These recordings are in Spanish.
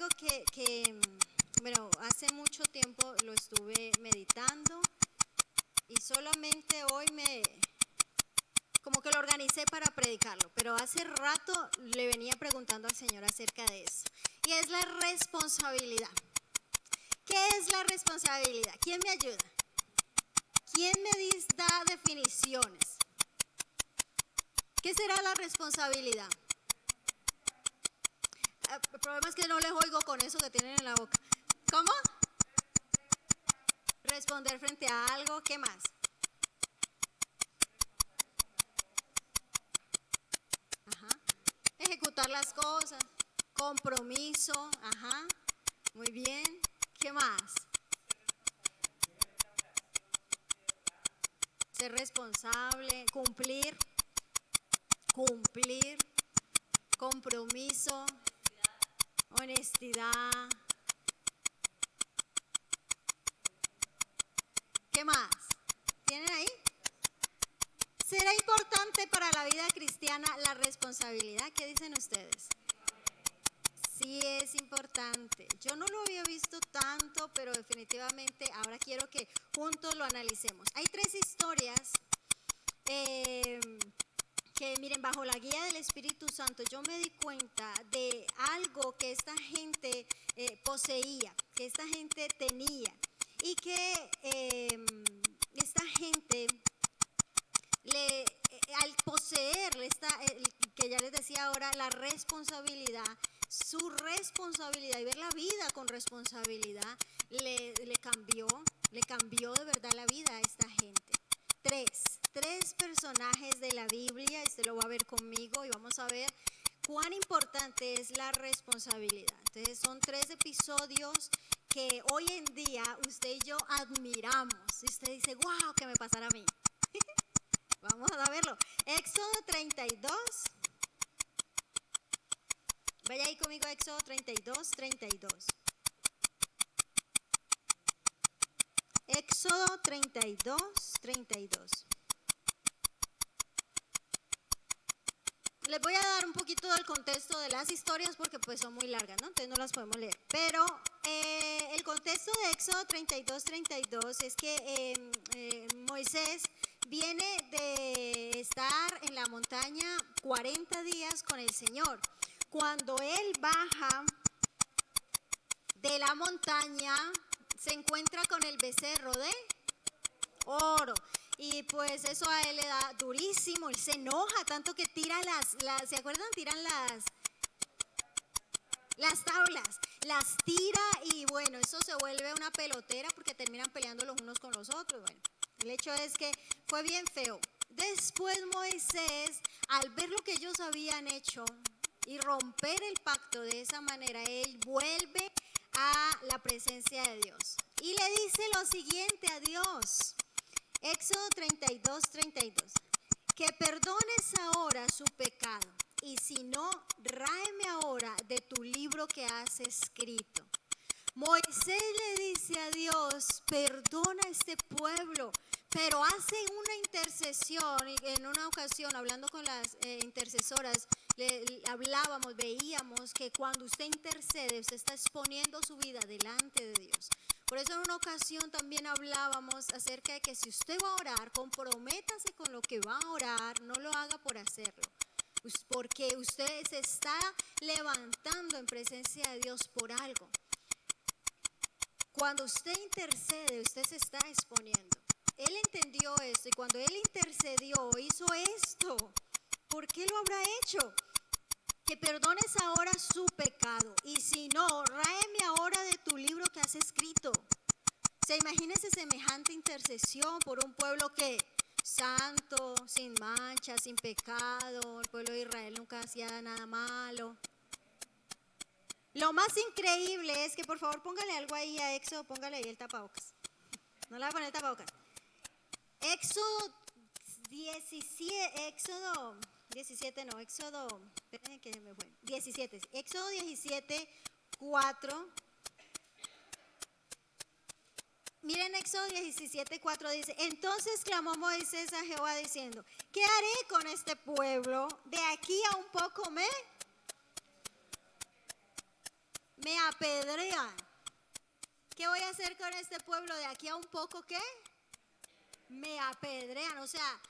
algo bueno, hace mucho tiempo lo estuve meditando y solamente hoy como que lo organicé para predicarlo, pero hace rato le venía preguntando al Señor acerca de eso. Y es la responsabilidad. ¿Qué es la responsabilidad? ¿Quién me ayuda? ¿Quién me da definiciones? ¿Qué será la responsabilidad? El problema es que no les oigo con eso que tienen en la boca. ¿Cómo? Responder frente a algo. ¿Qué más? Ajá. Ejecutar las cosas. Compromiso. Ajá. Muy bien. ¿Qué más? Ser responsable. Cumplir. Compromiso. Honestidad. ¿Qué más? ¿Tienen ahí? ¿Será importante para la vida cristiana la responsabilidad? ¿Qué dicen ustedes? Sí, es importante. Yo no lo había visto tanto, pero definitivamente ahora quiero que juntos lo analicemos. Hay 3 historias que miren, bajo la guía del Espíritu Santo yo me di cuenta de algo que esta gente poseía, que esta gente tenía y que esta gente al poseer que ya les decía ahora, la responsabilidad, su responsabilidad y ver la vida con responsabilidad le cambió de verdad la vida a esta gente. Tres personajes de la Biblia, lo va a ver conmigo y vamos a ver cuán importante es la responsabilidad. Entonces son 3 episodios que hoy en día usted y yo admiramos. Y usted dice, wow, ¿qué me pasará a mí? Vamos a verlo. Éxodo 32. Vaya ahí conmigo, Éxodo 32. Éxodo 32. Les voy a dar un poquito del contexto de las historias porque pues son muy largas, ¿no? Entonces no las podemos leer. Pero el contexto de Éxodo 32 es que Moisés viene de estar en la montaña 40 días con el Señor. Cuando él baja de la montaña, se encuentra con el becerro de oro. Y pues eso a él le da durísimo, él se enoja tanto que tira ¿se acuerdan? Tiran las tablas, las tira y bueno, eso se vuelve una pelotera porque terminan peleando los unos con los otros. Bueno, el hecho es que fue bien feo. Después Moisés, al ver lo que ellos habían hecho y romper el pacto de esa manera, él vuelve a la presencia de Dios y le dice lo siguiente a Dios. Éxodo 32, que perdones ahora su pecado y si no, ráeme ahora de tu libro que has escrito. Moisés le dice a Dios, perdona a este pueblo, pero hace una intercesión. Y en una ocasión, hablando con las intercesoras, veíamos que cuando usted intercede, usted está exponiendo su vida delante de Dios. Por eso en una ocasión también hablábamos acerca de que si usted va a orar, comprométase con lo que va a orar, no lo haga por hacerlo, porque usted se está levantando en presencia de Dios por algo. Cuando usted intercede, usted se está exponiendo. Él entendió esto y cuando él intercedió, hizo esto. ¿Por qué lo habrá hecho? Que perdones ahora su pecado y si no, ráeme ahora de tu libro que has escrito. Se imagínese semejante intercesión por un pueblo que santo, sin mancha, sin pecado. El pueblo de Israel nunca hacía nada malo. Lo más increíble es que por favor póngale algo ahí a Éxodo, póngale ahí el tapabocas. No le voy a poner el tapabocas. Éxodo 17, espérenme que me fue. 17, Éxodo 17, 4. Miren, Éxodo 17, 4 dice, entonces clamó Moisés a Jehová diciendo, ¿qué haré con este pueblo? De aquí a un poco me me apedrean. ¿Qué voy a hacer con este pueblo de aquí a un poco? ¿Qué? Me apedrean. O sea,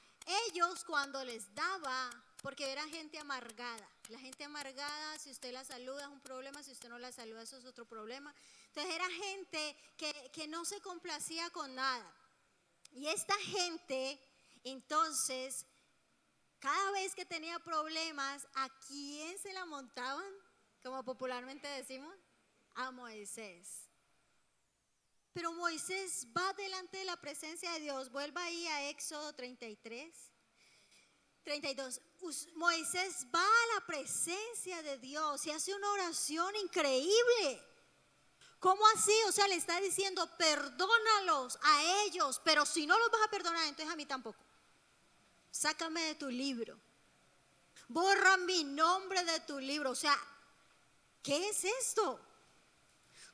ellos cuando les daba, porque era gente amargada. La gente amargada, si usted la saluda es un problema, si usted no la saluda eso es otro problema. Entonces era gente que no se complacía con nada. Y esta gente, entonces, cada vez que tenía problemas, ¿a quién se la montaban? Como popularmente decimos, a Moisés. Pero Moisés va delante de la presencia de Dios. Vuelva ahí a Éxodo 33, 32. Moisés va a la presencia de Dios y hace una oración increíble. ¿Cómo así? O sea, le está diciendo, perdónalos a ellos, pero si no los vas a perdonar, entonces a mí tampoco. Sácame de tu libro. Borra mi nombre de tu libro. O sea, ¿qué es esto?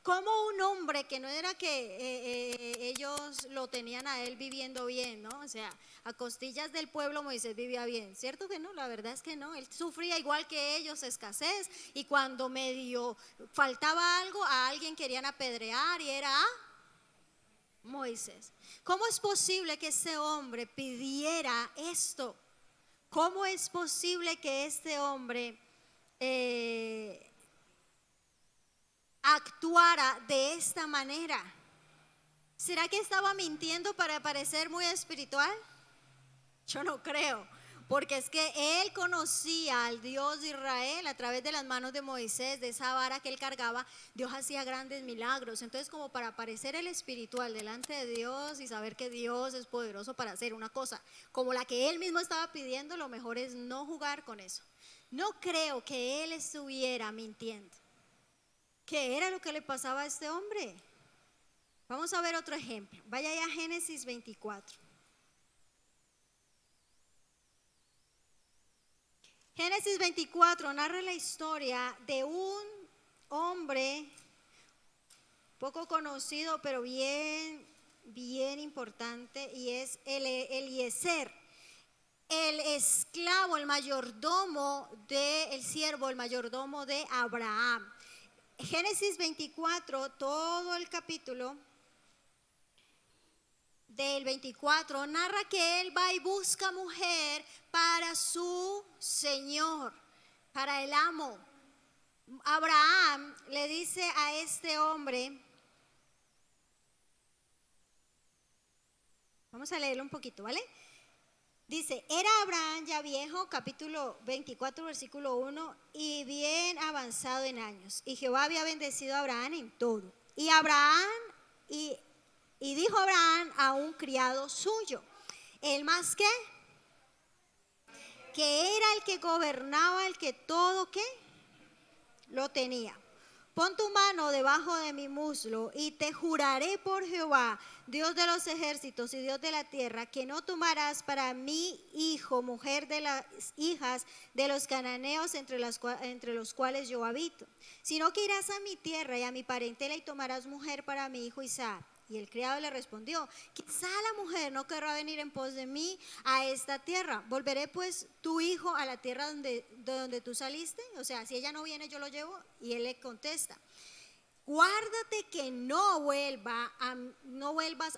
Como un hombre que no era que ellos lo tenían a él viviendo bien, ¿no? O sea, a costillas del pueblo Moisés vivía bien, ¿cierto que no? La verdad es que no, él sufría igual que ellos escasez y cuando medio faltaba algo a alguien querían apedrear y era a Moisés. ¿Cómo es posible que ese hombre pidiera esto? ¿Cómo es posible que este hombre actuara de esta manera? ¿Será que estaba mintiendo para parecer muy espiritual? Yo no creo, porque es que él conocía al Dios de Israel a través de las manos de Moisés, de esa vara que él cargaba. Dios hacía grandes milagros. Entonces, como para parecer el espiritual delante de Dios y saber que Dios es poderoso para hacer una cosa como la que él mismo estaba pidiendo, lo mejor es no jugar con eso. No creo que él estuviera mintiendo. ¿Qué era lo que le pasaba a este hombre? Vamos a ver otro ejemplo. Vaya ya a Génesis 24. Génesis 24 narra la historia de un hombre poco conocido, pero bien importante, y es Eliezer, el esclavo, el mayordomo el siervo, el mayordomo de Abraham. Génesis 24, todo el capítulo del 24 narra que él va y busca mujer para su señor, para el amo. Abraham le dice a este hombre, vamos a leerlo un poquito, ¿vale? Dice, era Abraham ya viejo, capítulo 24, versículo 1, y bien avanzado en años. Y Jehová había bendecido a Abraham en todo. Y dijo Abraham a un criado suyo, el más que era el que gobernaba, el que todo que lo tenía. Pon tu mano debajo de mi muslo y te juraré por Jehová, Dios de los ejércitos y Dios de la tierra, que no tomarás para mi hijo mujer de las hijas de los cananeos entre los cuales yo habito, sino que irás a mi tierra y a mi parentela y tomarás mujer para mi hijo Isaac. Y el criado le respondió, quizá la mujer no querrá venir en pos de mí a esta tierra. ¿Volveré pues tu hijo a la tierra de donde tú saliste? O sea, si ella no viene, yo lo llevo. Y él le contesta, guárdate que no vuelvas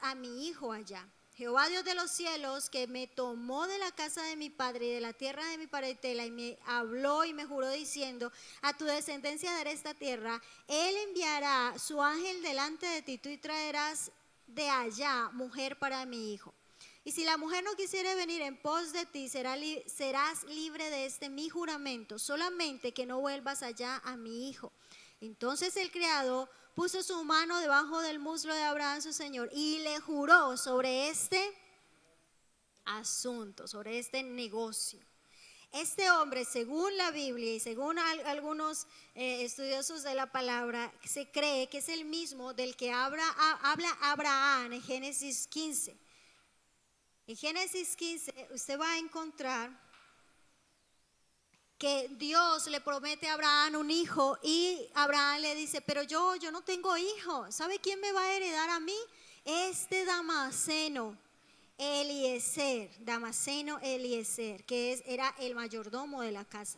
a mi hijo allá. Jehová Dios de los cielos, que me tomó de la casa de mi padre y de la tierra de mi parentela y me habló y me juró diciendo, a tu descendencia daré esta tierra, él enviará su ángel delante de ti, tú y traerás de allá mujer para mi hijo. Y si la mujer no quisiere venir en pos de ti, serás libre de este mi juramento, solamente que no vuelvas allá a mi hijo. Entonces el criado puso su mano debajo del muslo de Abraham su señor y le juró sobre este asunto, sobre este negocio. Este hombre, según la Biblia y según algunos estudiosos de la palabra, se cree que es el mismo del que habla Abraham en Génesis 15. En Génesis 15 usted va a encontrar que Dios le promete a Abraham un hijo y Abraham le dice, pero yo no tengo hijo. ¿Sabe quién me va a heredar a mí? Este Damaseno Eliezer, que era el mayordomo de la casa.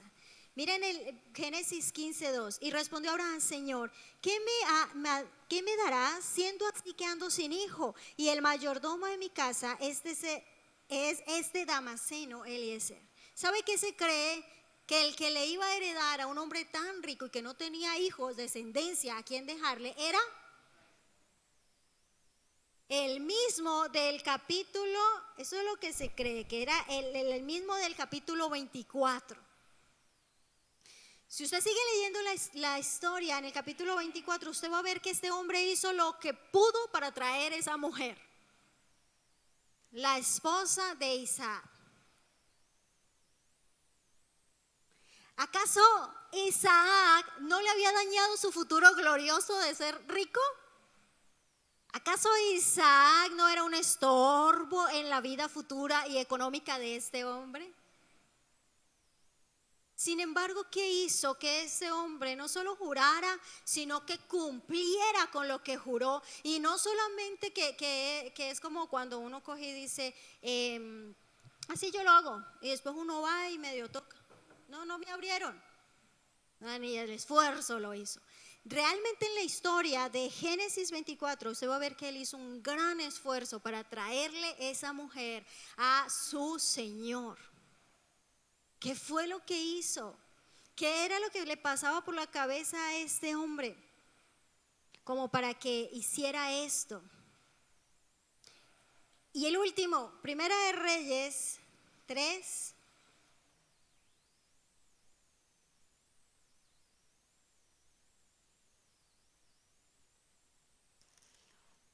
Miren el Génesis 15:2. Y respondió Abraham: Señor, ¿qué me darás siendo así que ando sin hijo? Y el mayordomo de mi casa es este Damaseno Eliezer. ¿Sabe qué se cree? Que el que le iba a heredar a un hombre tan rico y que no tenía hijos, descendencia a quien dejarle, era el mismo del capítulo, eso es lo que se cree, que era el mismo del capítulo 24. Si usted sigue leyendo la historia en el capítulo 24, usted va a ver que este hombre hizo lo que pudo para traer esa mujer, la esposa de Isaac. ¿Acaso Isaac no le había dañado su futuro glorioso de ser rico? ¿Acaso Isaac no era un estorbo en la vida futura y económica de este hombre? Sin embargo, ¿qué hizo? Que ese hombre no solo jurara, sino que cumpliera con lo que juró. Y no solamente que es como cuando uno coge y dice, así yo lo hago, y después uno va y medio toca. No me abrieron. Ni el esfuerzo lo hizo. Realmente en la historia de Génesis 24 usted va a ver que él hizo un gran esfuerzo para traerle esa mujer a su Señor. ¿Qué fue lo que hizo? ¿Qué era lo que le pasaba por la cabeza a este hombre? Como para que hiciera esto. Y el último, Primera de Reyes 3.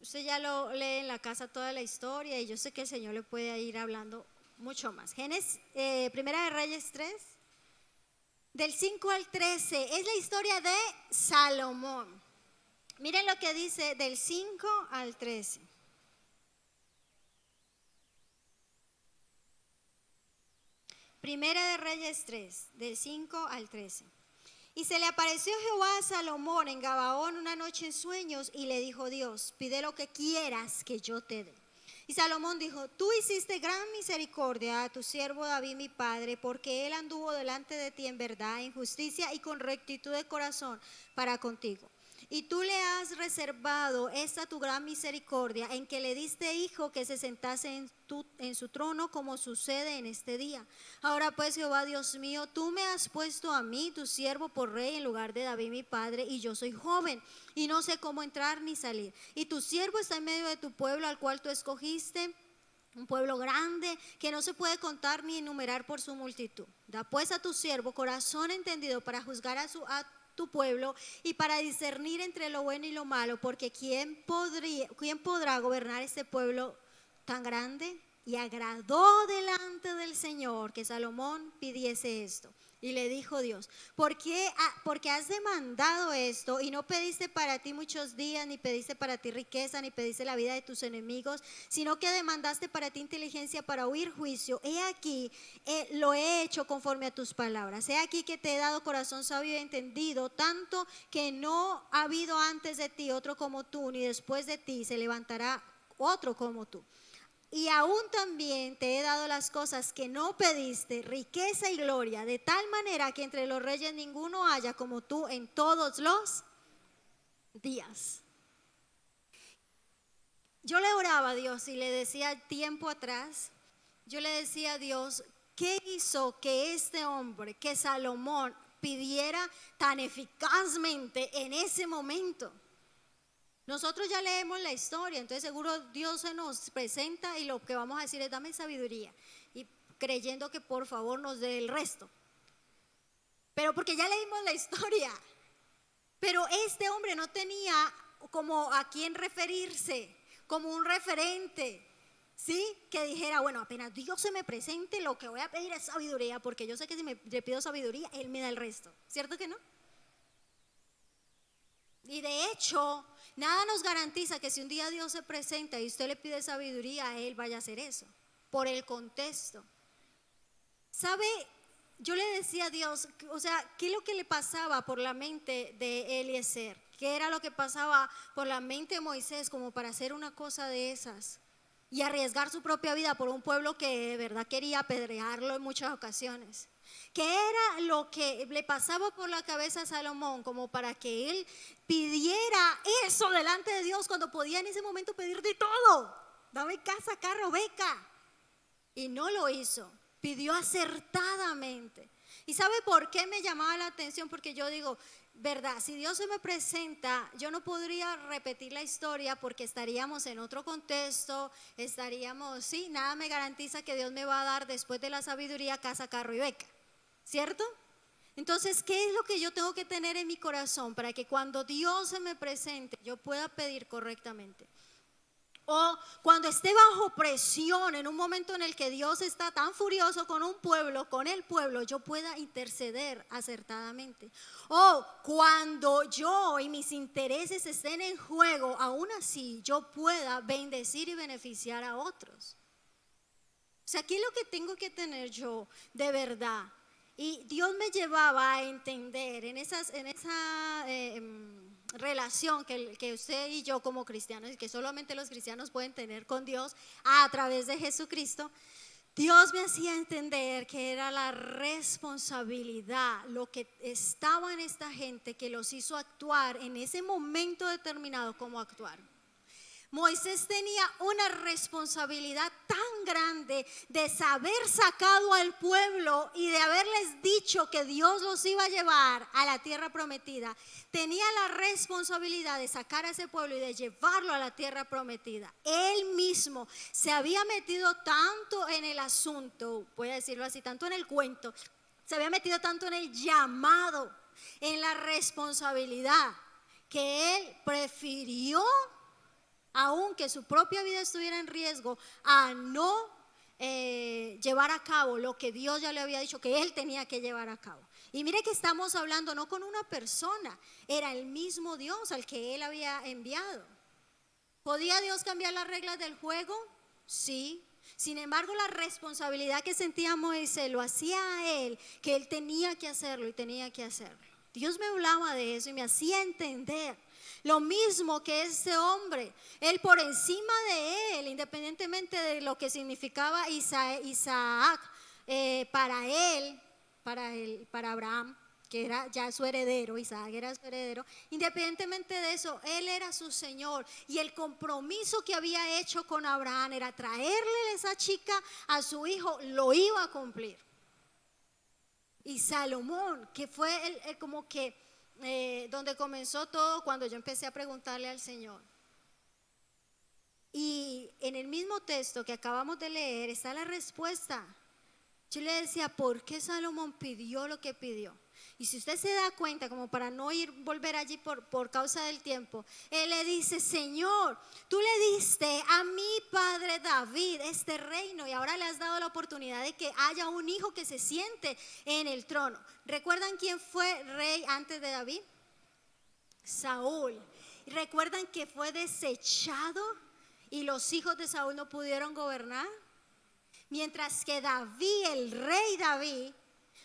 Usted ya lo lee en la casa toda la historia y yo sé que el Señor le puede ir hablando mucho más. Primera de Reyes 3, del 5 al 13, es la historia de Salomón. Miren lo que dice del 5 al 13. Primera de Reyes 3, del 5 al 13. Y se le apareció Jehová a Salomón en Gabaón una noche en sueños y le dijo Dios: pide lo que quieras que yo te dé. Y Salomón dijo: tú hiciste gran misericordia a tu siervo David mi padre, porque él anduvo delante de ti en verdad, en justicia y con rectitud de corazón para contigo. Y tú le has reservado esta tu gran misericordia, en que le diste hijo que se sentase en su trono, como sucede en este día. Ahora pues, Jehová Dios mío, tú me has puesto a mí, tu siervo, por rey en lugar de David mi padre, y yo soy joven y no sé cómo entrar ni salir. Y tu siervo está en medio de tu pueblo, al cual tú escogiste, un pueblo grande que no se puede contar ni enumerar por su multitud. Da pues a tu siervo corazón entendido para juzgar a tu pueblo y para discernir entre lo bueno y lo malo, porque ¿quién podrá gobernar este pueblo tan grande? Y agradó delante del Señor que Salomón pidiese esto. Y le dijo Dios: porque has demandado esto y no pediste para ti muchos días, ni pediste para ti riqueza, ni pediste la vida de tus enemigos, sino que demandaste para ti inteligencia para oír juicio. He aquí, lo he hecho conforme a tus palabras. He aquí que te he dado corazón sabio y entendido, tanto que no ha habido antes de ti otro como tú, ni después de ti se levantará otro como tú. Y aún también te he dado las cosas que no pediste, riqueza y gloria, de tal manera que entre los reyes ninguno haya como tú en todos los días. Yo le oraba a Dios y le decía tiempo atrás, yo le decía a Dios: ¿qué hizo que este hombre, que Salomón, pidiera tan eficazmente en ese momento? Nosotros ya leemos la historia, entonces seguro Dios se nos presenta y lo que vamos a decir es: dame sabiduría, y creyendo que por favor nos dé el resto. Pero porque ya leímos la historia. Pero este hombre no tenía como a quién referirse, como un referente, ¿sí? Que dijera: bueno, apenas Dios se me presente, lo que voy a pedir es sabiduría, porque yo sé que si le pido sabiduría, Él me da el resto. ¿Cierto que no? Y de hecho, nada nos garantiza que si un día Dios se presenta y usted le pide sabiduría, Él vaya a hacer eso, por el contexto. ¿Sabe? Yo le decía a Dios, o sea, ¿qué es lo que le pasaba por la mente de Eliezer? ¿Qué era lo que pasaba por la mente de Moisés como para hacer una cosa de esas? Y arriesgar su propia vida por un pueblo que de verdad quería apedrearlo en muchas ocasiones. ¿Qué era lo que le pasaba por la cabeza a Salomón como para que él pidiera eso delante de Dios cuando podía en ese momento pedir de todo? Dame casa, carro, beca. Y no lo hizo, pidió acertadamente. ¿Y sabe por qué me llamaba la atención? Porque yo digo, verdad, si Dios se me presenta, yo no podría repetir la historia porque estaríamos en otro contexto, sí, nada me garantiza que Dios me va a dar después de la sabiduría casa, carro y beca, ¿cierto? Entonces, ¿qué es lo que yo tengo que tener en mi corazón para que cuando Dios se me presente yo pueda pedir correctamente? O cuando esté bajo presión, en un momento en el que Dios está tan furioso con un pueblo, con el pueblo, yo pueda interceder acertadamente. O cuando yo y mis intereses estén en juego, aún así yo pueda bendecir y beneficiar a otros. O sea, ¿qué es lo que tengo que tener yo de verdad? Y Dios me llevaba a entender en esa relación que usted y yo como cristianos, y que solamente los cristianos pueden tener con Dios a través de Jesucristo. Dios me hacía entender que era la responsabilidad, lo que estaba en esta gente que los hizo actuar en ese momento determinado como actuar. Moisés tenía una responsabilidad tan grande de haber sacado al pueblo y de haberles dicho que Dios los iba a llevar a la tierra prometida. Tenía la responsabilidad de sacar a ese pueblo y de llevarlo a la tierra prometida. Él mismo se había metido tanto en el asunto, voy a decirlo así, tanto en el cuento, se había metido tanto en el llamado, en la responsabilidad, que él prefirió, aunque su propia vida estuviera en riesgo, a no llevar a cabo lo que Dios ya le había dicho que él tenía que llevar a cabo. Y mire que estamos hablando no con una persona, era el mismo Dios al que él había enviado. ¿Podía Dios cambiar las reglas del juego? Sí. Sin embargo, la responsabilidad que sentía Moisés lo hacía a él, que él tenía que hacerlo y tenía que hacerlo. Dios me hablaba de eso y me hacía entender. Lo mismo que este hombre, él por encima de él, independientemente de lo que significaba Isaac para él, para Abraham, que era ya su heredero, Isaac era su heredero, independientemente de eso, él era su Señor. Y el compromiso que había hecho con Abraham era traerle esa chica a su hijo, lo iba a cumplir. Y Salomón, que fue como que donde comenzó todo, cuando yo empecé a preguntarle al Señor. Y en el mismo texto que acabamos de leer está la respuesta. Yo le decía, ¿por qué Salomón pidió lo que pidió? Y si usted se da cuenta, como para no volver allí por causa del tiempo, él le dice, Señor, tú le diste a mi padre David este reino y ahora le has dado la oportunidad de que haya un hijo que se siente en el trono. ¿Recuerdan quién fue rey antes de David? Saúl. ¿Recuerdan que fue desechado y los hijos de Saúl no pudieron gobernar? Mientras que David, el rey David,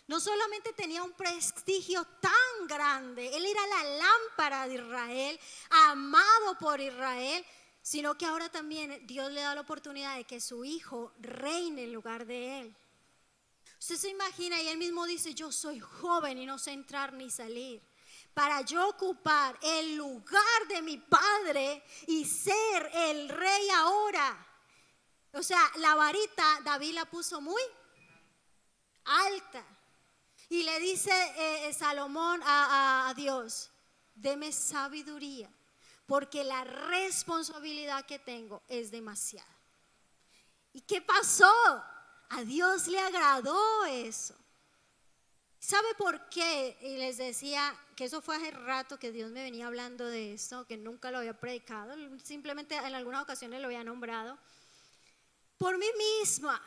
no solamente tenía un prestigio tan grande, él era la lámpara de Israel, amado por Israel, sino que ahora también Dios le da la oportunidad de que su hijo reine en lugar de él. Usted se imagina, y él mismo dice, yo soy joven y no sé entrar ni salir. Para yo ocupar el lugar de mi padre y ser el rey ahora. O sea, la varita David la puso muy alta. Y le dice Salomón a Dios, deme sabiduría, porque la responsabilidad que tengo es demasiada. ¿Y qué pasó? A Dios le agradó eso. ¿Sabe por qué? Y les decía que eso fue hace rato que Dios me venía hablando de esto, que nunca lo había predicado, simplemente en algunas ocasiones lo había nombrado. Por mí misma.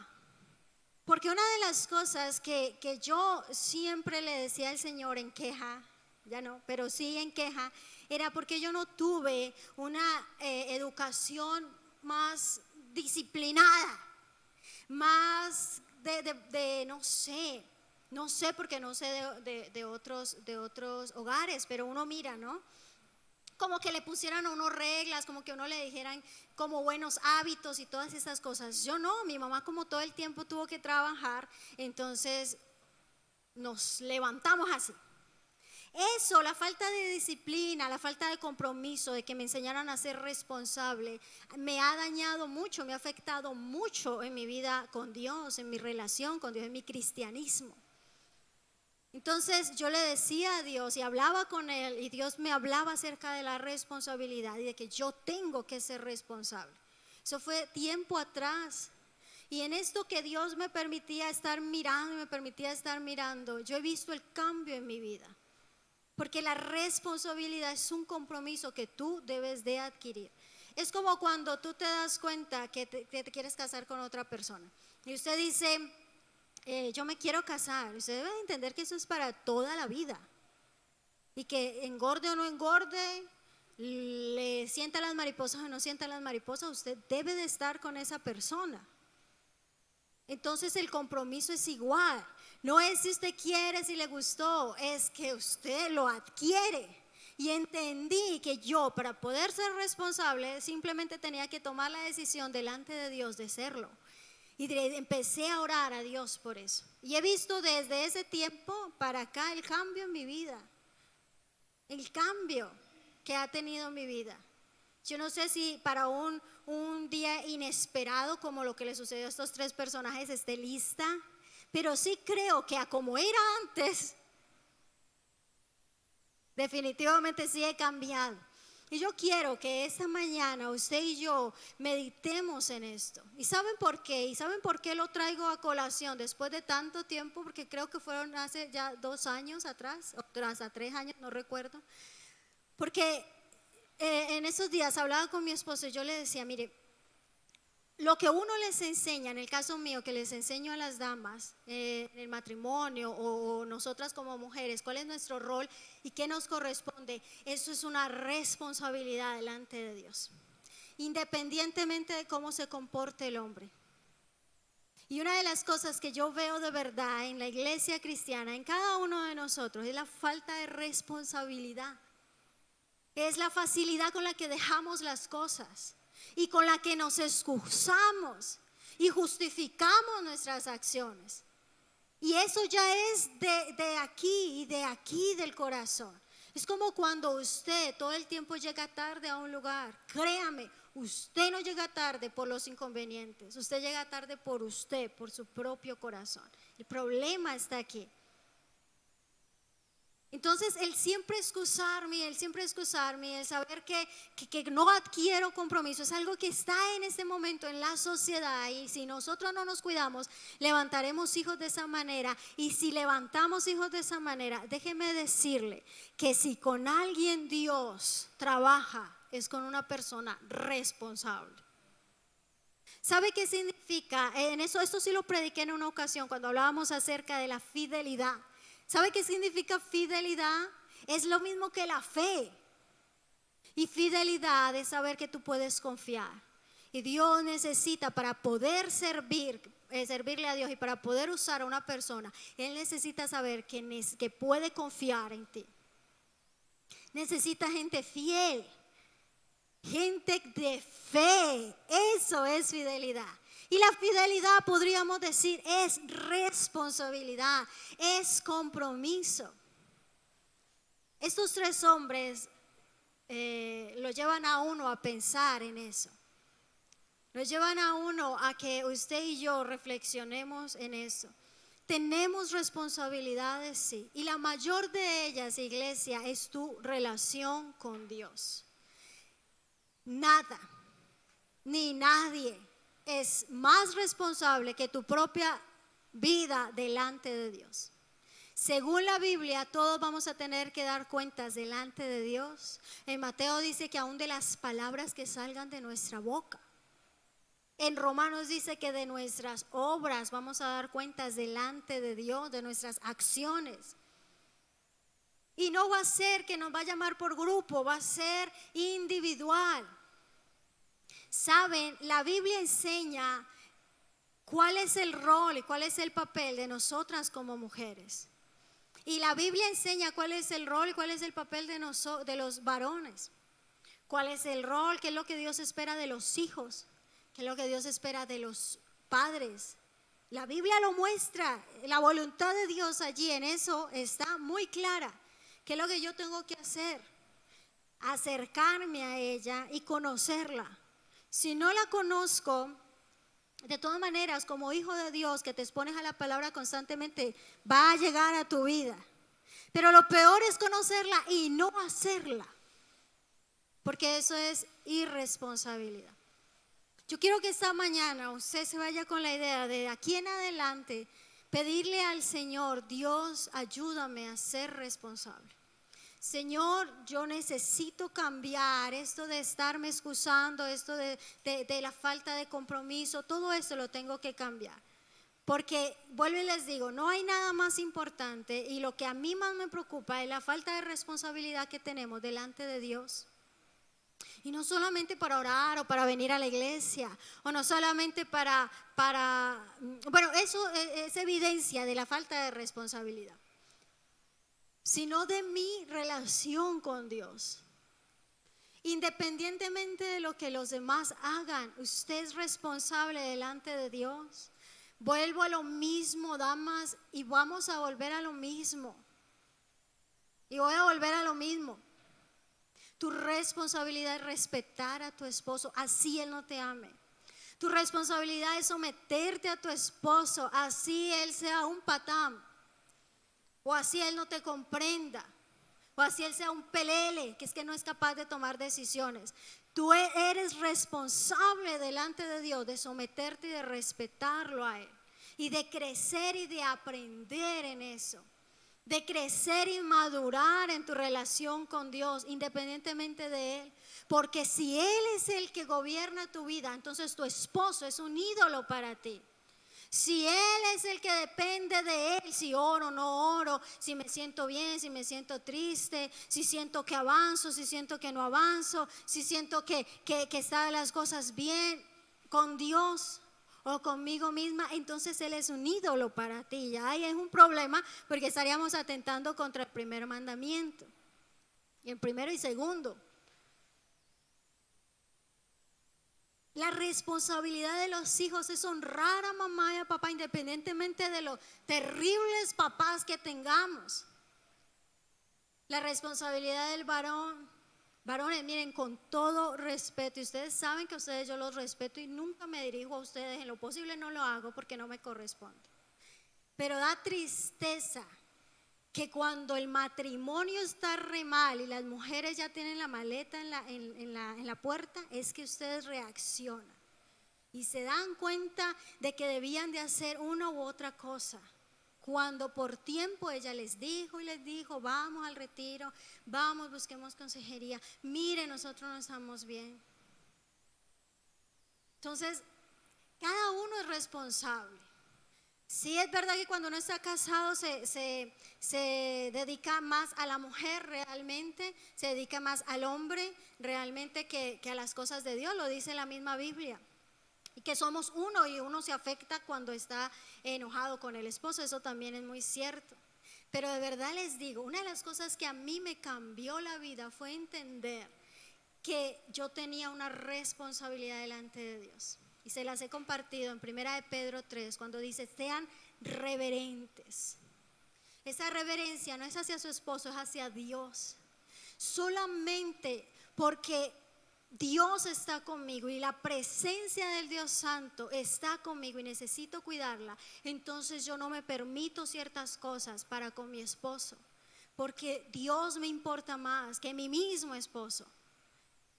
Porque una de las cosas que yo siempre le decía al Señor en queja, ya no, pero sí en queja, era porque yo no tuve una educación más disciplinada, más de no sé porque no sé de otros hogares, pero uno mira, ¿no? Como que le pusieran a uno reglas, como que a uno le dijeran como buenos hábitos y todas esas cosas. Yo no, mi mamá como todo el tiempo tuvo que trabajar, entonces nos levantamos así. Eso, la falta de disciplina, la falta de compromiso, de que me enseñaran a ser responsable, me ha dañado mucho, me ha afectado mucho en mi vida con Dios, en mi relación con Dios, en mi cristianismo. Entonces yo le decía a Dios y hablaba con Él, y Dios me hablaba acerca de la responsabilidad y de que yo tengo que ser responsable. Eso fue tiempo atrás. Y en esto que Dios me permitía estar mirando y me permitía estar mirando, yo he visto el cambio en mi vida. Porque la responsabilidad es un compromiso que tú debes de adquirir. Es como cuando tú te das cuenta que te quieres casar con otra persona. Y usted dice, yo me quiero casar. Usted debe entender que eso es para toda la vida. Y que engorde o no engorde, le sienta las mariposas o no sienta las mariposas, usted debe de estar con esa persona. Entonces el compromiso es igual. No es si usted quiere, si le gustó, es que usted lo adquiere. Y entendí que yo, para poder ser responsable, simplemente tenía que tomar la decisión delante de Dios de serlo. Y empecé a orar a Dios por eso. Y he visto desde ese tiempo para acá el cambio en mi vida. El cambio que ha tenido mi vida. Yo no sé si para un día inesperado como lo que le sucedió a estos tres personajes esté lista, pero sí creo que a como era antes, definitivamente sí he cambiado. Y yo quiero que esta mañana usted y yo meditemos en esto. ¿Y saben por qué? ¿Y saben por qué lo traigo a colación después de tanto tiempo? Porque creo que fueron hace ya 2 años atrás, o hasta 3 años, no recuerdo. Porque en esos días hablaba con mi esposo y yo le decía, mire, lo que uno les enseña, en el caso mío, que les enseño a las damas en el matrimonio o nosotras como mujeres, cuál es nuestro rol y qué nos corresponde, eso es una responsabilidad delante de Dios, independientemente de cómo se comporte el hombre. Y una de las cosas que yo veo de verdad en la iglesia cristiana, en cada uno de nosotros, es la falta de responsabilidad. Es la facilidad con la que dejamos las cosas y con la que nos excusamos y justificamos nuestras acciones. Y eso ya es de aquí y de aquí del corazón. Es como cuando usted todo el tiempo llega tarde a un lugar. Créame, usted no llega tarde por los inconvenientes. Usted llega tarde por usted, por su propio corazón. El problema está aquí. Entonces el siempre excusarme, el saber que no adquiero compromiso es algo que está en este momento en la sociedad, y si nosotros no nos cuidamos, levantaremos hijos de esa manera. Y si levantamos hijos de esa manera, déjeme decirle que si con alguien Dios trabaja, es con una persona responsable. ¿Sabe qué significa? Esto sí lo prediqué en una ocasión cuando hablábamos acerca de la fidelidad. ¿Sabe qué significa fidelidad? Es lo mismo que la fe. Y fidelidad es saber que tú puedes confiar. Y Dios necesita, para poder servirle a Dios y para poder usar a una persona, Él necesita saber que puede confiar en ti. Necesita gente fiel, gente de fe. Eso es fidelidad. Y la fidelidad, podríamos decir, es responsabilidad, es compromiso. Estos 3 hombres lo llevan a uno a pensar en eso. Nos llevan a uno a que usted y yo reflexionemos en eso. Tenemos responsabilidades, sí. Y la mayor de ellas, iglesia, es tu relación con Dios. Nada, ni nadie es más responsable que tu propia vida delante de Dios. Según la Biblia, todos vamos a tener que dar cuentas delante de Dios. En Mateo dice que aún de las palabras que salgan de nuestra boca. En Romanos dice que de nuestras obras vamos a dar cuentas delante de Dios, de nuestras acciones. Y no va a ser que nos va a llamar por grupo, va a ser individual. Saben, la Biblia enseña cuál es el rol y cuál es el papel de nosotras como mujeres. Y la Biblia enseña cuál es el rol y cuál es el papel de los varones. Cuál es el rol, qué es lo que Dios espera de los hijos, qué es lo que Dios espera de los padres, La Biblia lo muestra, la voluntad de Dios allí en eso está muy clara. ¿Qué es lo que yo tengo que hacer? Acercarme a ella y conocerla. Si no la conozco, de todas maneras, como hijo de Dios que te expones a la palabra constantemente, va a llegar a tu vida. Pero lo peor es conocerla y no hacerla, porque eso es irresponsabilidad. Yo quiero que esta mañana usted se vaya con la idea de aquí en adelante pedirle al Señor: Dios, ayúdame a ser responsable. Señor, yo necesito cambiar esto de estarme excusando, esto de la falta de compromiso, todo esto lo tengo que cambiar. Porque, vuelvo y les digo, no hay nada más importante, y lo que a mí más me preocupa es la falta de responsabilidad que tenemos delante de Dios. Y no solamente para orar o para venir a la iglesia, o no solamente bueno, eso es evidencia de la falta de responsabilidad, sino de mi relación con Dios. Independientemente de lo que los demás hagan, usted es responsable delante de Dios. Vuelvo a lo mismo, damas, y vamos a volver a lo mismo. Y voy a volver a lo mismo. Tu responsabilidad es respetar a tu esposo, así él no te ame. Tu responsabilidad es someterte a tu esposo, así él sea un patán, o así él no te comprenda, o así él sea un pelele, que es que no es capaz de tomar decisiones. Tú eres responsable delante de Dios de someterte y de respetarlo a él, y de crecer y de aprender en eso. De crecer y madurar en tu relación con Dios, independientemente de Él. Porque si Él es el que gobierna tu vida, entonces tu esposo es un ídolo para ti. Si Él es el que depende de Él, si oro o no oro, si me siento bien, si me siento triste, si siento que avanzo, si siento que no avanzo, si siento que están las cosas bien con Dios o conmigo misma, entonces Él es un ídolo para ti. Ya ahí es un problema, porque estaríamos atentando contra el primer mandamiento, y el primero y segundo. La responsabilidad de los hijos es honrar a mamá y a papá, independientemente de los terribles papás que tengamos. La responsabilidad del varón. Varones, miren, con todo respeto, y ustedes saben que a ustedes yo los respeto y nunca me dirijo a ustedes, en lo posible no lo hago porque no me corresponde. Pero da tristeza que cuando el matrimonio está re mal y las mujeres ya tienen la maleta en la puerta, es que ustedes reaccionan y se dan cuenta de que debían de hacer una u otra cosa. Cuando por tiempo ella les dijo y les dijo: vamos al retiro, vamos, busquemos consejería, mire, nosotros no estamos bien. Entonces, cada uno es responsable. Sí, es verdad que cuando uno está casado se dedica más a la mujer realmente, se dedica más al hombre realmente que a las cosas de Dios, lo dice la misma Biblia. Y que somos uno, y uno se afecta cuando está enojado con el esposo, eso también es muy cierto. Pero de verdad les digo, una de las cosas que a mí me cambió la vida fue entender que yo tenía una responsabilidad delante de Dios. Y se las he compartido en 1 de Pedro 3, cuando dice: sean reverentes. Esa reverencia no es hacia su esposo, es hacia Dios. Solamente porque Dios está conmigo y la presencia del Dios Santo está conmigo y necesito cuidarla, entonces yo no me permito ciertas cosas para con mi esposo, porque Dios me importa más que mi mismo esposo.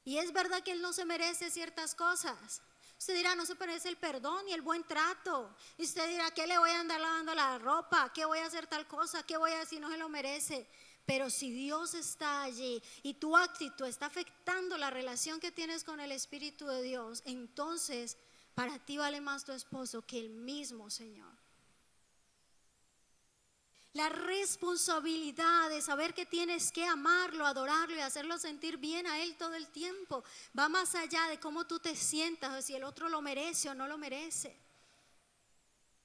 Y es verdad que él no se merece ciertas cosas. Usted dirá: no se merece el perdón y el buen trato. Y usted dirá: ¿qué le voy a andar lavando la ropa? ¿Qué voy a hacer tal cosa? ¿Qué voy a decir? No se lo merece. Pero si Dios está allí y tu actitud está afectando la relación que tienes con el Espíritu de Dios, entonces para ti vale más tu esposo que el mismo Señor. La responsabilidad de saber que tienes que amarlo, adorarlo y hacerlo sentir bien a Él todo el tiempo va más allá de cómo tú te sientas o si el otro lo merece o no lo merece.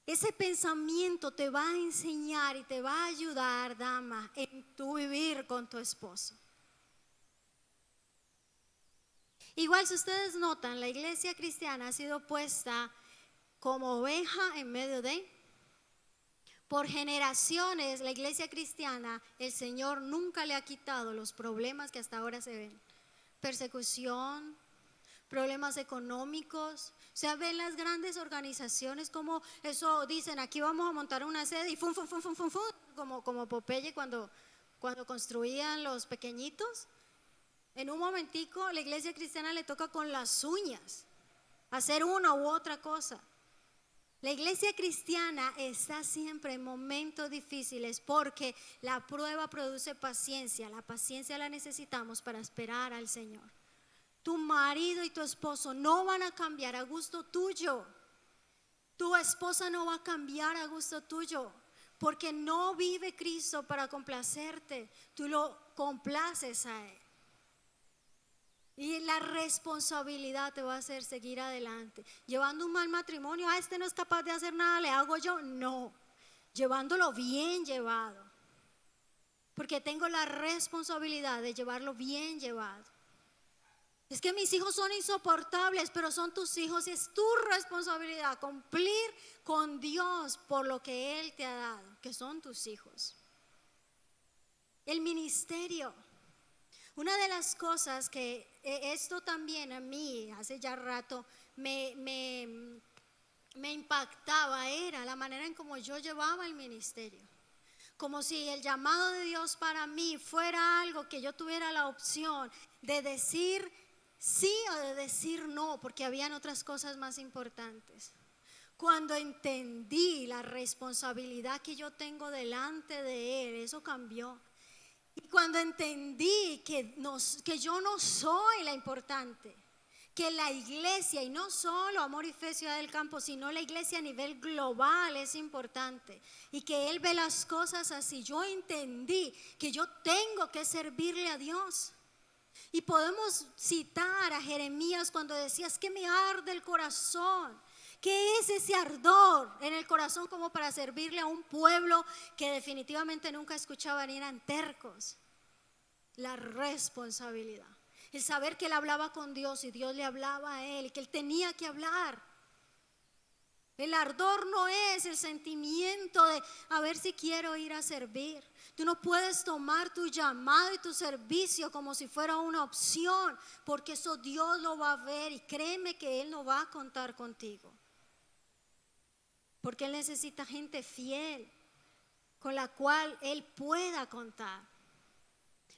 Ese pensamiento te va a enseñar y te va a ayudar, dama, en tu vivir con tu esposo. Igual, si ustedes notan, la iglesia cristiana ha sido puesta como oveja en medio de... Por generaciones, la iglesia cristiana, el Señor nunca le ha quitado los problemas que hasta ahora se ven. Persecución, problemas económicos. O sea, ven las grandes organizaciones como eso dicen, aquí vamos a montar una sede y fum, fum, fum, fum, fum, fum, como Popeye cuando construían los pequeñitos. En un momentico la iglesia cristiana le toca con las uñas hacer una u otra cosa. La iglesia cristiana está siempre en momentos difíciles porque la prueba produce paciencia. La paciencia la necesitamos para esperar al Señor. Tu marido y tu esposo no van a cambiar a gusto tuyo. Tu esposa no va a cambiar a gusto tuyo porque no vive Cristo para complacerte. Tú lo complaces a Él. Y la responsabilidad te va a hacer seguir adelante. Llevando un mal matrimonio, este no es capaz de hacer nada, le hago yo. No, llevándolo bien llevado. Porque tengo la responsabilidad de llevarlo bien llevado. Es que mis hijos son insoportables, pero son tus hijos y es tu responsabilidad cumplir con Dios por lo que Él te ha dado, que son tus hijos. El ministerio. Una de las cosas que esto también a mí hace ya rato me impactaba era la manera en cómo yo llevaba el ministerio. Como si el llamado de Dios para mí fuera algo que yo tuviera la opción de decir sí o de decir no, porque habían otras cosas más importantes. Cuando entendí la responsabilidad que yo tengo delante de Él, eso cambió. Y cuando entendí que yo no soy la importante, que la iglesia, y no solo Amor y Fe Ciudad del Campo, sino la iglesia a nivel global es importante, y que Él ve las cosas así, yo entendí que yo tengo que servirle a Dios. Y podemos citar a Jeremías cuando decía, es que me arde el corazón. ¿Qué es ese ardor en el corazón como para servirle a un pueblo que definitivamente nunca escuchaba ni eran tercos? La responsabilidad, el saber que él hablaba con Dios y Dios le hablaba a él y que él tenía que hablar. El ardor no es el sentimiento de a ver si quiero ir a servir. Tú no puedes tomar tu llamado y tu servicio como si fuera una opción, porque eso Dios lo va a ver y créeme que Él no va a contar contigo. Porque Él necesita gente fiel con la cual Él pueda contar.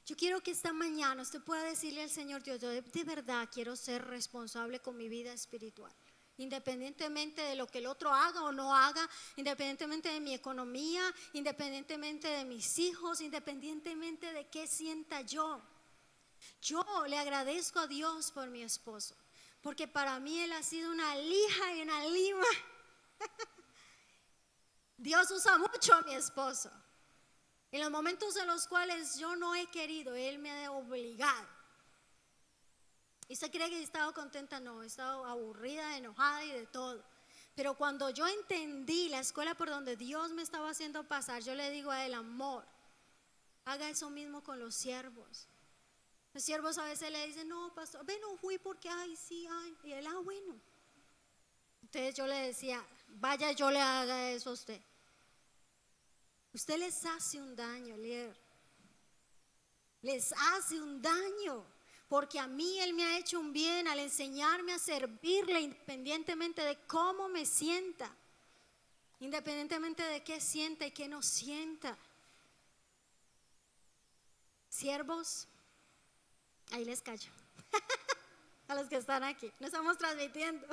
Yo quiero que esta mañana usted pueda decirle al Señor Dios, yo de verdad quiero ser responsable con mi vida espiritual. Independientemente de lo que el otro haga o no haga, independientemente de mi economía, independientemente de mis hijos, independientemente de qué sienta yo. Yo le agradezco a Dios por mi esposo, porque para mí él ha sido una lija y una lima. Dios usa mucho a mi esposo. En los momentos en los cuales yo no he querido, Él me ha obligado. ¿Y usted cree que he estado contenta? No, he estado aburrida, enojada y de todo. Pero cuando yo entendí la escuela por donde Dios me estaba haciendo pasar, yo le digo a Él, amor, haga eso mismo con los siervos. Los siervos a veces le dicen, no, pastor, ven, no fui porque, ay, sí, ay. Y Él, bueno. Entonces yo le decía, vaya, yo le haga eso a usted. Usted les hace un daño, líder. Les hace un daño. Porque a mí Él me ha hecho un bien al enseñarme a servirle independientemente de cómo me sienta. Independientemente de qué sienta y qué no sienta. Siervos, ahí les callo. A los que están aquí, no estamos transmitiendo.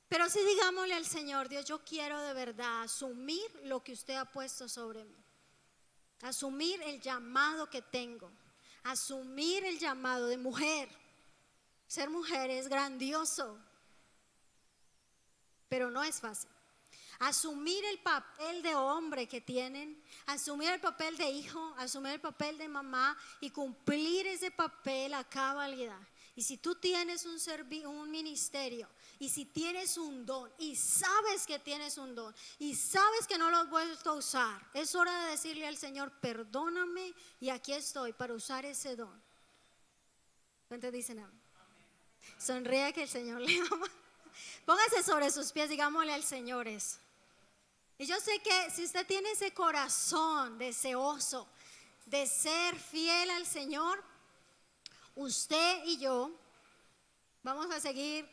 Pero sí digámosle al Señor, Dios, yo quiero de verdad asumir lo que usted ha puesto sobre mí. Asumir el llamado que tengo. Asumir el llamado de mujer. Ser mujer es grandioso, pero no es fácil. Asumir el papel de hombre que tienen, asumir el papel de hijo, asumir el papel de mamá y cumplir ese papel a cabalidad. Y si tú tienes un ministerio, y si tienes un don, y sabes que tienes un don, y sabes que no lo has vuelto a usar, es hora de decirle al Señor, perdóname, y aquí estoy para usar ese don. ¿Cuántos dicen amén? Sonríe que el Señor le ama. Póngase sobre sus pies, digámosle al Señor eso. Y yo sé que si usted tiene ese corazón deseoso de ser fiel al Señor, usted y yo vamos a seguir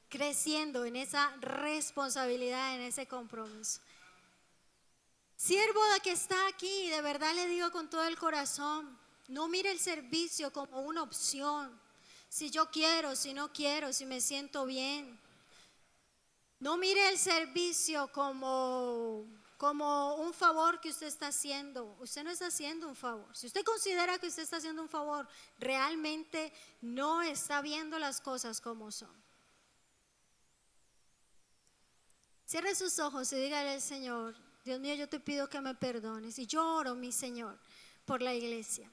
creciendo en esa responsabilidad, en ese compromiso. Siervo de que está aquí, de verdad le digo con todo el corazón, no mire el servicio como una opción. Si yo quiero, si no quiero, si me siento bien. No mire el servicio como un favor que usted está haciendo. Usted no está haciendo un favor. Si usted considera que usted está haciendo un favor, realmente no está viendo las cosas como son. Cierre sus ojos y dígale al Señor, Dios mío, yo te pido que me perdones. Y yo oro, mi Señor, por la iglesia.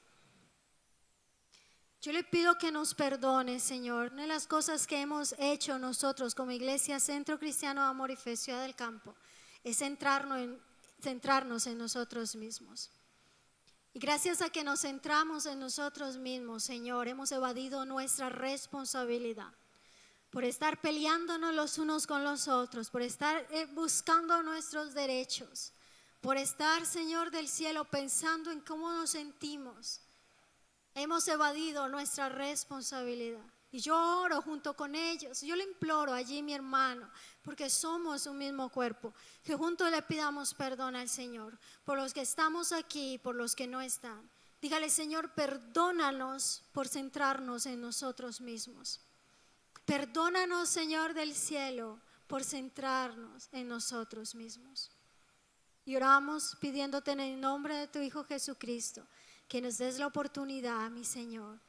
Yo le pido que nos perdone, Señor. Una de las cosas que hemos hecho nosotros como Iglesia Centro Cristiano de Amor y Fe Ciudad del Campo es centrarnos en nosotros mismos. Y gracias a que nos centramos en nosotros mismos, Señor, hemos evadido nuestra responsabilidad por estar peleándonos los unos con los otros, por estar buscando nuestros derechos, por estar, Señor del cielo, pensando en cómo nos sentimos. Hemos evadido nuestra responsabilidad. Y yo oro junto con ellos. Yo le imploro allí, mi hermano, porque somos un mismo cuerpo, que juntos le pidamos perdón al Señor por los que estamos aquí y por los que no están. Dígale, Señor, perdónanos por centrarnos en nosotros mismos. Perdónanos, Señor del cielo, por centrarnos en nosotros mismos. Y oramos pidiéndote en el nombre de tu Hijo Jesucristo, que nos des la oportunidad, mi Señor,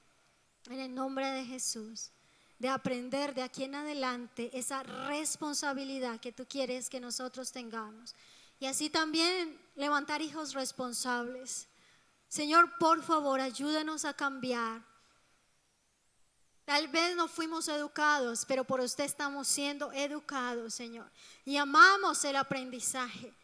en el nombre de Jesús, de aprender de aquí en adelante esa responsabilidad que tú quieres que nosotros tengamos. Y así también levantar hijos responsables. Señor, por favor, ayúdanos a cambiar. Tal vez no fuimos educados, pero por usted estamos siendo educados, Señor. Y amamos el aprendizaje.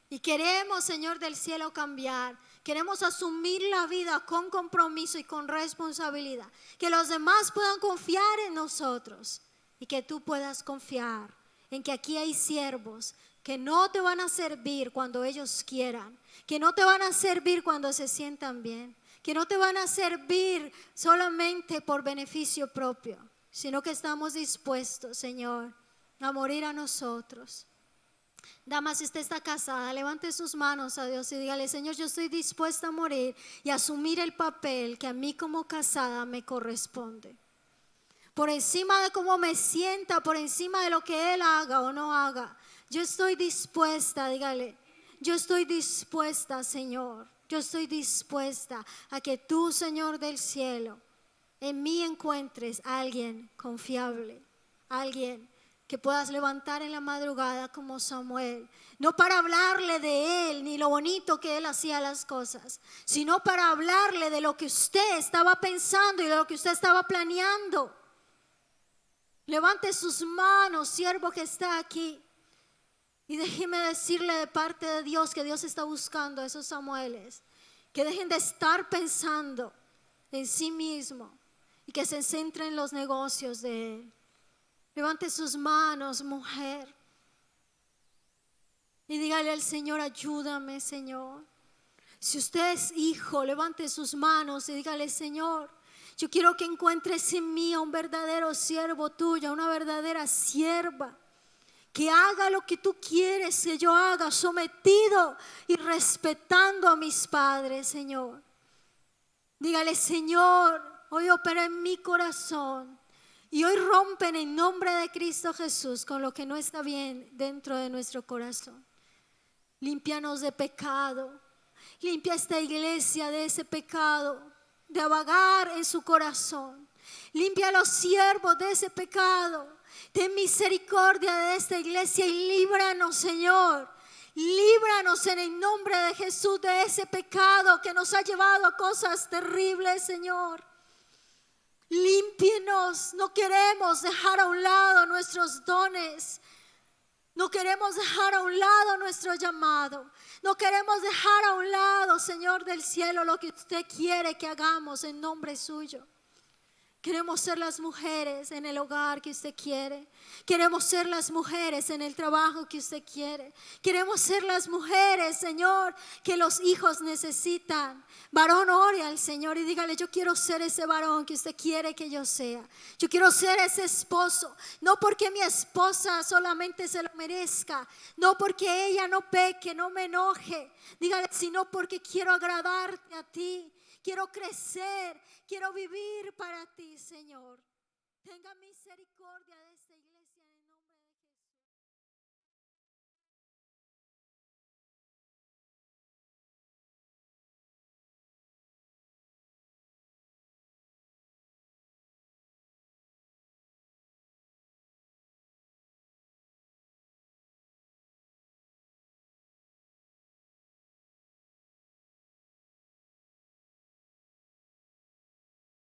Y queremos, Señor del cielo, cambiar. Queremos asumir la vida con compromiso y con responsabilidad. Que los demás puedan confiar en nosotros y que tú puedas confiar en que aquí hay siervos que no te van a servir cuando ellos quieran, que no te van a servir cuando se sientan bien, que no te van a servir solamente por beneficio propio, sino que estamos dispuestos, Señor, a morir a nosotros. Dama, si usted está casada, levante sus manos a Dios y dígale, Señor, yo estoy dispuesta a morir y asumir el papel que a mí como casada me corresponde. Por encima de cómo me sienta, por encima de lo que Él haga o no haga, yo estoy dispuesta, dígale, yo estoy dispuesta, Señor, yo estoy dispuesta a que tú, Señor del cielo, en mí encuentres a alguien confiable, alguien que puedas levantar en la madrugada como Samuel, no para hablarle de él ni lo bonito que él hacía las cosas, sino para hablarle de lo que usted estaba pensando y de lo que usted estaba planeando. Levante sus manos, siervo que está aquí, y déjeme decirle de parte de Dios que Dios está buscando a esos Samueles, que dejen de estar pensando en sí mismo y que se centren en los negocios de Él. Levante sus manos, mujer, y dígale al Señor, ayúdame, Señor. Si usted es hijo, levante sus manos y dígale, Señor, yo quiero que encuentres en mí a un verdadero siervo tuyo, una verdadera sierva, que haga lo que tú quieres que yo haga, sometido y respetando a mis padres, Señor. Dígale, Señor, hoy opera en mi corazón. Y hoy rompen en nombre de Cristo Jesús con lo que no está bien dentro de nuestro corazón. Límpianos de pecado. Limpia esta iglesia de ese pecado, de vagar en su corazón. Limpia a los siervos de ese pecado. Ten misericordia de esta iglesia y líbranos, Señor. Líbranos en el nombre de Jesús de ese pecado que nos ha llevado a cosas terribles, Señor. Límpienos, no queremos dejar a un lado nuestros dones, no queremos dejar a un lado nuestro llamado, no queremos dejar a un lado, Señor del cielo, lo que usted quiere que hagamos en nombre suyo. Queremos ser las mujeres en el hogar que usted quiere. Queremos ser las mujeres en el trabajo que usted quiere. Queremos ser las mujeres, Señor, que los hijos necesitan. Varón, ore al Señor y dígale: yo quiero ser ese varón que usted quiere que yo sea. Yo quiero ser ese esposo. No porque mi esposa solamente se lo merezca. No porque ella no peque, no me enoje. Dígale: sino porque quiero agradarte a ti. Quiero crecer, quiero vivir para ti, Señor. Tenga misericordia de